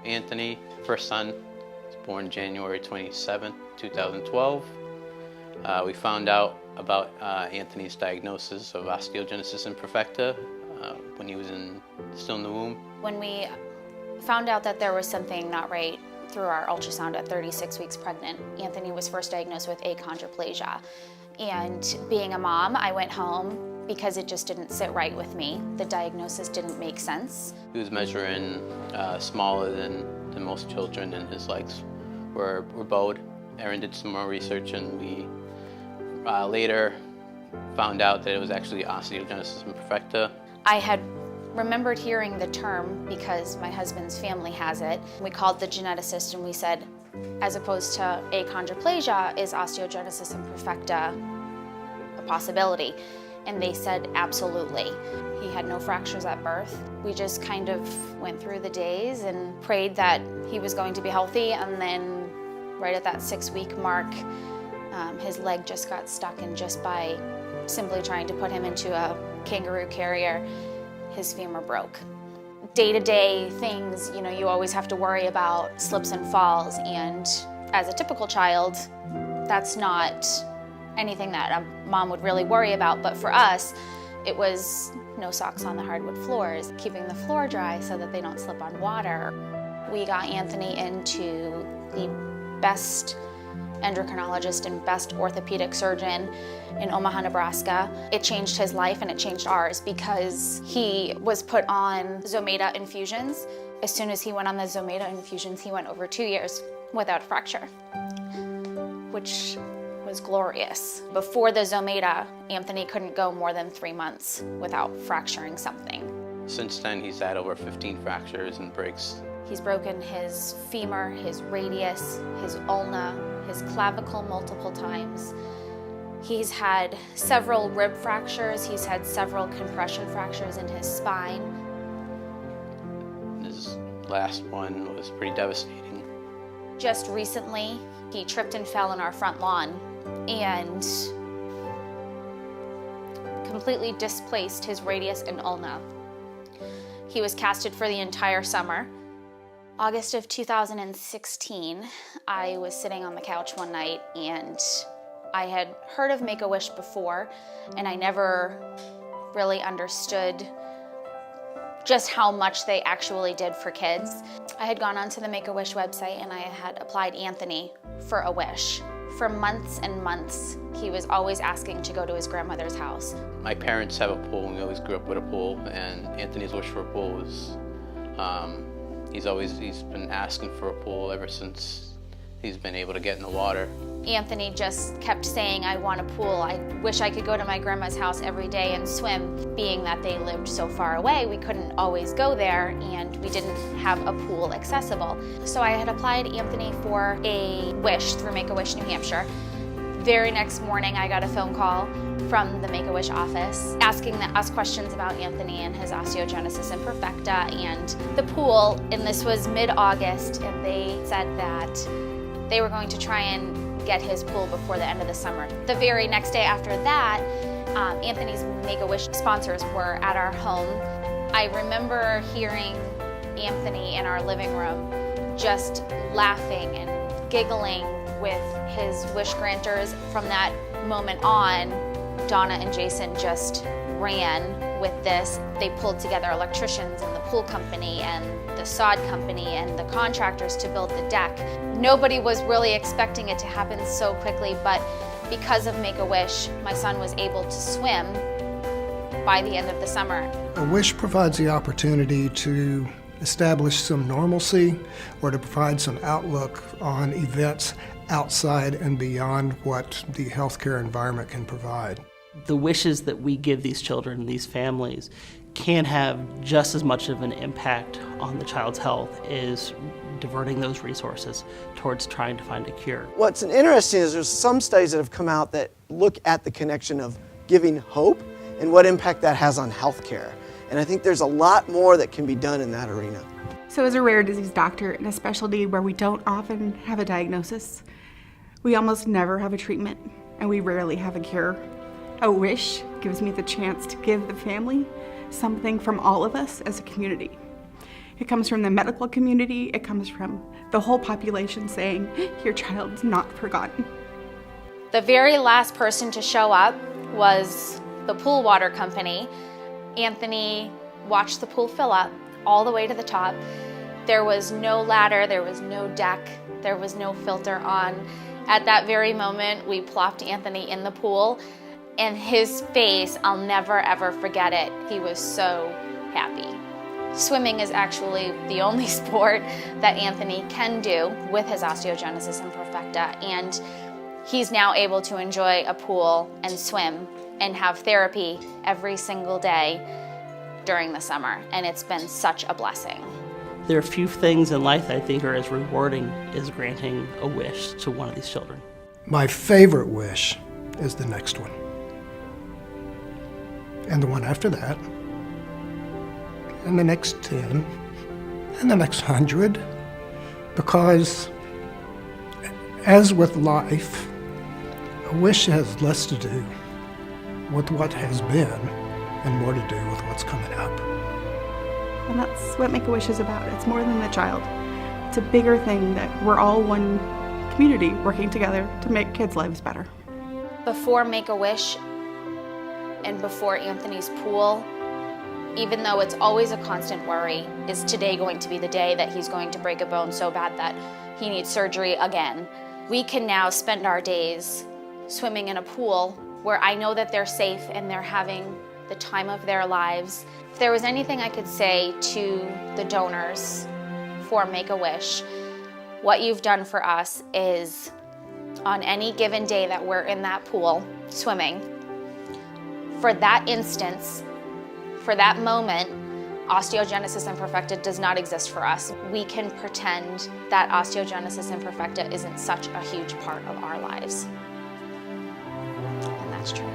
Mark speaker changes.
Speaker 1: Anthony, first son, was born January 27, 2012. We found out about Anthony's diagnosis of osteogenesis imperfecta when he was still in the womb.
Speaker 2: When we found out that there was something not right through our ultrasound at 36 weeks pregnant, Anthony was first diagnosed with achondroplasia. And being a mom, I went home because it just didn't sit right with me. The diagnosis didn't make sense.
Speaker 1: He was measuring smaller than most children, and his legs were bowed. Erin did some more research, and we later found out that it was actually osteogenesis imperfecta.
Speaker 2: I had remembered hearing the term because my husband's family has it. We called the geneticist and we said, as opposed to achondroplasia, is osteogenesis imperfecta a possibility? And they said, absolutely. He had no fractures at birth. We just kind of went through the days and prayed that he was going to be healthy, and then right at that 6-week mark, his leg just got stuck, and just by simply trying to put him into a kangaroo carrier, his femur broke. Day-to-day things, you always have to worry about slips and falls, and as a typical child, that's not anything that a mom would really worry about, but for us, it was no socks on the hardwood floors, keeping the floor dry so that they don't slip on water. We got Anthony into the best endocrinologist and best orthopedic surgeon in Omaha, Nebraska. It changed his life and it changed ours because he was put on Zometa infusions. As soon as he went on the Zometa infusions, he went over 2 years without a fracture, which was glorious. Before the Zometa, Anthony couldn't go more than 3 months without fracturing something.
Speaker 1: Since then, he's had over 15 fractures and breaks.
Speaker 2: He's broken his femur, his radius, his ulna, his clavicle multiple times. He's had several rib fractures. He's had several compression fractures in his spine.
Speaker 1: His last one was pretty devastating.
Speaker 2: Just recently, he tripped and fell in our front lawn and completely displaced his radius and ulna. He was casted for the entire summer. August of 2016, I was sitting on the couch one night and I had heard of Make-A-Wish before, and I never really understood just how much they actually did for kids. I had gone onto the Make-A-Wish website and I had applied Anthony for a wish. For months and months, he was always asking to go to his grandmother's house.
Speaker 1: My parents have a pool, and we always grew up with a pool, and Anthony's wish for a pool was, he's been asking for a pool ever since he's been able to get in the water.
Speaker 2: Anthony just kept saying, I want a pool. I wish I could go to my grandma's house every day and swim. Being that they lived so far away, we couldn't always go there, and we didn't have a pool accessible. So I had applied Anthony for a wish through Make-A-Wish New Hampshire. Very next morning, I got a phone call from the Make-A-Wish office asking us questions about Anthony and his osteogenesis imperfecta and the pool, and this was mid-August, and they said that they were going to try and get his pool before the end of the summer. The very next day after that, Anthony's Make-A-Wish sponsors were at our home. I remember hearing Anthony in our living room just laughing and giggling with his wish granters. From that moment on, Donna and Jason just ran with this. They pulled together electricians and the pool company and the sod company and the contractors to build the deck. Nobody was really expecting it to happen so quickly, but because of Make-A-Wish, my son was able to swim by the end of the summer.
Speaker 3: A wish provides the opportunity to establish some normalcy or to provide some outlook on events outside and beyond what the healthcare environment can provide.
Speaker 4: The wishes that we give these children, these families, can have just as much of an impact on the child's health as diverting those resources towards trying to find a cure.
Speaker 5: What's interesting is there's some studies that have come out that look at the connection of giving hope and what impact that has on healthcare. And I think there's a lot more that can be done in that arena.
Speaker 6: So as a rare disease doctor in a specialty where we don't often have a diagnosis, we almost never have a treatment, and we rarely have a cure. A wish gives me the chance to give the family something from all of us as a community. It comes from the medical community. It comes from the whole population saying, your child's not forgotten.
Speaker 2: The very last person to show up was the pool water company. Anthony watched the pool fill up all the way to the top. There was no ladder, there was no deck, there was no filter on. At that very moment, we plopped Anthony in the pool, and his face, I'll never ever forget it. He was so happy. Swimming is actually the only sport that Anthony can do with his osteogenesis imperfecta, and he's now able to enjoy a pool and swim and have therapy every single day during the summer, and it's been such a blessing.
Speaker 4: There are few things in life that I think are as rewarding as granting a wish to one of these children.
Speaker 3: My favorite wish is the next one, and the one after that, and the next 10, and the next 100, because as with life, a wish has less to do with what has been and more to do with what's coming up.
Speaker 6: And that's what Make-A-Wish is about. It's more than the child. It's a bigger thing that we're all one community working together to make kids' lives better.
Speaker 2: Before Make-A-Wish and before Anthony's pool, even though it's always a constant worry, is today going to be the day that he's going to break a bone so bad that he needs surgery again? We can now spend our days swimming in a pool where I know that they're safe and they're having the time of their lives. If there was anything I could say to the donors for Make-A-Wish, what you've done for us is, on any given day that we're in that pool swimming, for that instance, for that moment, osteogenesis imperfecta does not exist for us. We can pretend that osteogenesis imperfecta isn't such a huge part of our lives. And that's true.